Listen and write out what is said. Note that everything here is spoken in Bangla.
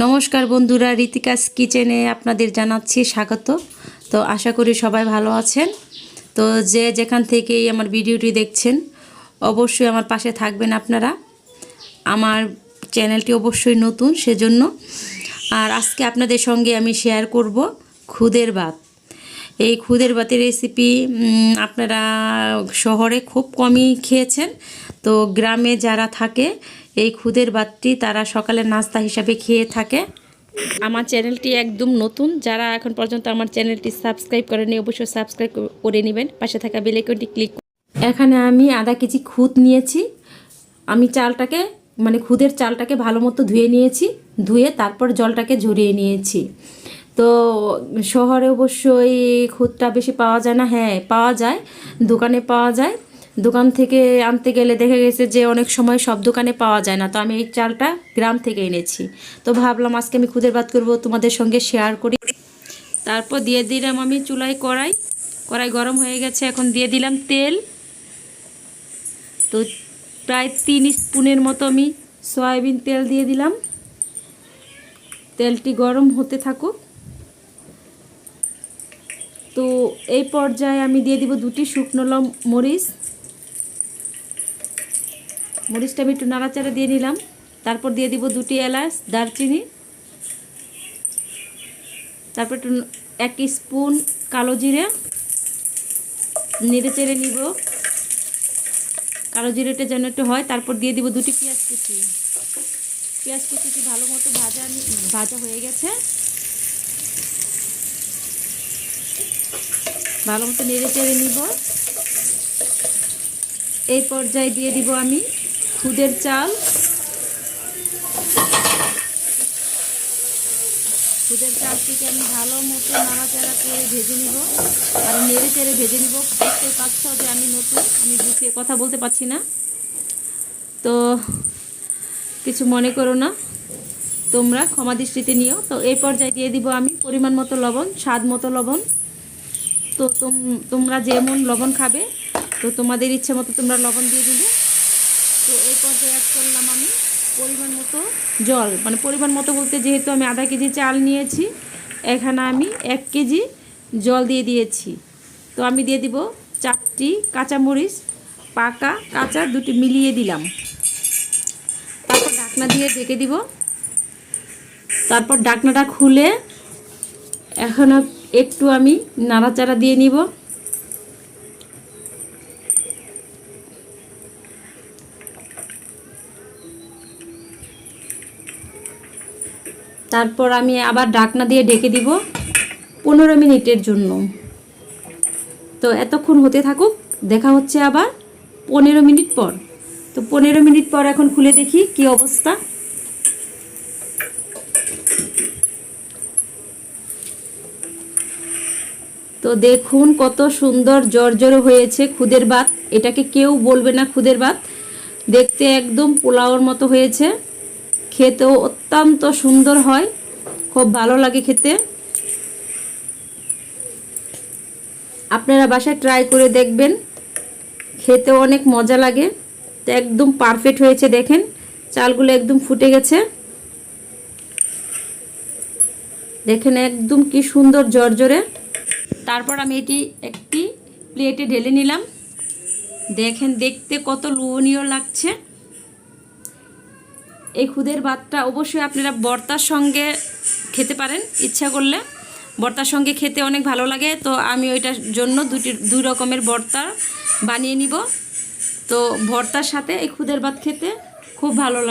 নমস্কার বন্ধুরা, ঋতিকাস কিচেনে আপনাদের জানাচ্ছি স্বাগত। তো আশা করি সবাই ভালো আছেন। তো যে যেখান থেকেই আমার ভিডিওটি দেখছেন অবশ্যই আমার পাশে থাকবেন আপনারা। আমার চ্যানেলটি অবশ্যই নতুন সেজন্য। আর আজকে আপনাদের সঙ্গে আমি শেয়ার করব খুদের ভাত। এই খুদের ভাতের রেসিপি আপনারা শহরে খুব কমই খেয়েছেন। তো গ্রামে যারা থাকে এই খুদের ভাতটি তারা সকালের নাস্তা হিসাবে খেয়ে থাকে। আমার চ্যানেলটি একদম নতুন, যারা এখন পর্যন্ত আমার চ্যানেলটি সাবস্ক্রাইব করেনি অবশ্যই সাবস্ক্রাইব করে নেবেন, পাশে থাকা বেল আইকনটি ক্লিক। এখানে আমি আধা কেজি খুদ নিয়েছি। আমি চালটাকে খুদের চালটাকে ভালো মতো ধুয়ে নিয়েছি, ধুয়ে তারপর জলটাকে ঝরিয়ে নিয়েছি। তো শহরে অবশ্যই খুদটা বেশি পাওয়া যায় না। হ্যাঁ, পাওয়া যায়, দোকানে পাওয়া যায়। দোকান থেকে আনতে গেলে দেখা গেছে যে অনেক সময় সব দোকানে পাওয়া যায় না। তো আমি এই চালটা গ্রাম থেকে এনেছি। তো ভাবলাম আজকে আমি খুদের ভাত করব, তোমাদের সঙ্গে শেয়ার করি। তারপর দিয়ে দিলাম আমি চুলায় কড়াই গরম হয়ে গেছে। এখন দিয়ে দিলাম তেল। তো প্রায় 3 স্পুনের মতো আমি সয়াবিন তেল দিয়ে দিলাম। তেলটি গরম হতে থাকুক। তো এই পর্যায়ে আমি দিয়ে দিব 2টি শুকনো মরিচ। মরিচটা আমি একটু নাড়াচাড়া দিয়ে নিলাম। তারপর দিয়ে দিব 2টি এলাচ, দারচিনি। তারপর একটু 1 স্পুন কালো জিরে নেড়ে চেড়ে নিব, কালো জিরেটা যেন একটু হয়। তারপর দিয়ে দিব 2টি পেঁয়াজ কুচি। পেঁয়াজ কুচিটি ভালো মতো ভাজা হয়ে গেছে। ভালো মতো নেড়ে চেড়ে নিব। এই পর্যায়ে দিয়ে দিব আমি খুদের চাল। খুদের চালটিকে আমি ভালো মতো নাড়াচাড়া করে ভেজে নিব, আর নেড়ে চেড়ে ভেজে নিব। দেখতে পাচ্ছ যে আমি নতুন, আমি গুছিয়ে কথা বলতে পারছি না, তো কিছু মনে করো না, তোমরা ক্ষমা দৃষ্টিতে নিও। তো এই পর্যায়ে দিয়ে দিব আমি পরিমাণ মতো লবণ, স্বাদ মতো লবণ। তো তোমরা যেমন লবণ খাবে তো তোমাদের ইচ্ছে মতো তোমরা লবণ দিয়ে দিবে। তো এই পর্যায়ে অ্যাড করলাম আমি পরিমাণ মতো জল। পরিমাণ মতো বলতে, যেহেতু আমি আধা কেজি চাল নিয়েছি, এখানে আমি 1 কেজি জল দিয়ে দিয়েছি। তো আমি দিয়ে দিব 4টি কাঁচামরিচ, পাকা কাঁচা 2টি মিলিয়ে দিলাম। তারপর ঢাকনা দিয়ে ঢেকে দিব। তারপর ঢাকনাটা খুলে এখন একটু আমি নাড়াচাড়া দিয়ে নিব। তারপর আমি আবার ঢাকনা দিয়ে ঢেকে দিব 15 মিনিটের জন্য। তো এতক্ষণ হতে থাকুক, দেখা হচ্ছে আবার 15 মিনিট পর। তো 15 মিনিট পর এখন খুলে দেখি কি অবস্থা। তো দেখুন কত সুন্দর জর্জরে হয়েছে খুদের ভাত। এটাকে কেউ বলবে না খুদের ভাত। দেখতে একদম পোলাওর মতো হয়েছে, খেতেও অত্যন্ত সুন্দর হয়, খুব ভালো লাগে খেতে। আপনারা বাসায় ট্রাই করে দেখবেন, খেতেও অনেক মজা লাগে। তো একদম পারফেক্ট হয়েছে, দেখেন চালগুলো একদম ফুটে গেছে। দেখেন একদম কি সুন্দর জর্জরে। তারপর আমি এটি একটি প্লেটে ঢেলে নিলাম। দেখেন দেখতে কত লোভনীয় লাগছে। এই খুদের ভাতটা অবশ্যই আপনারা ভর্তার সঙ্গে খেতে পারেন, ইচ্ছা করলে ভর্তার সঙ্গে খেতে অনেক ভালো লাগে। তো আমি ওইটার জন্য 2 রকমের ভর্তা বানিয়ে নিব। তো ভর্তার সাথে এই খুদের ভাত খেতে খুব ভালো লাগে।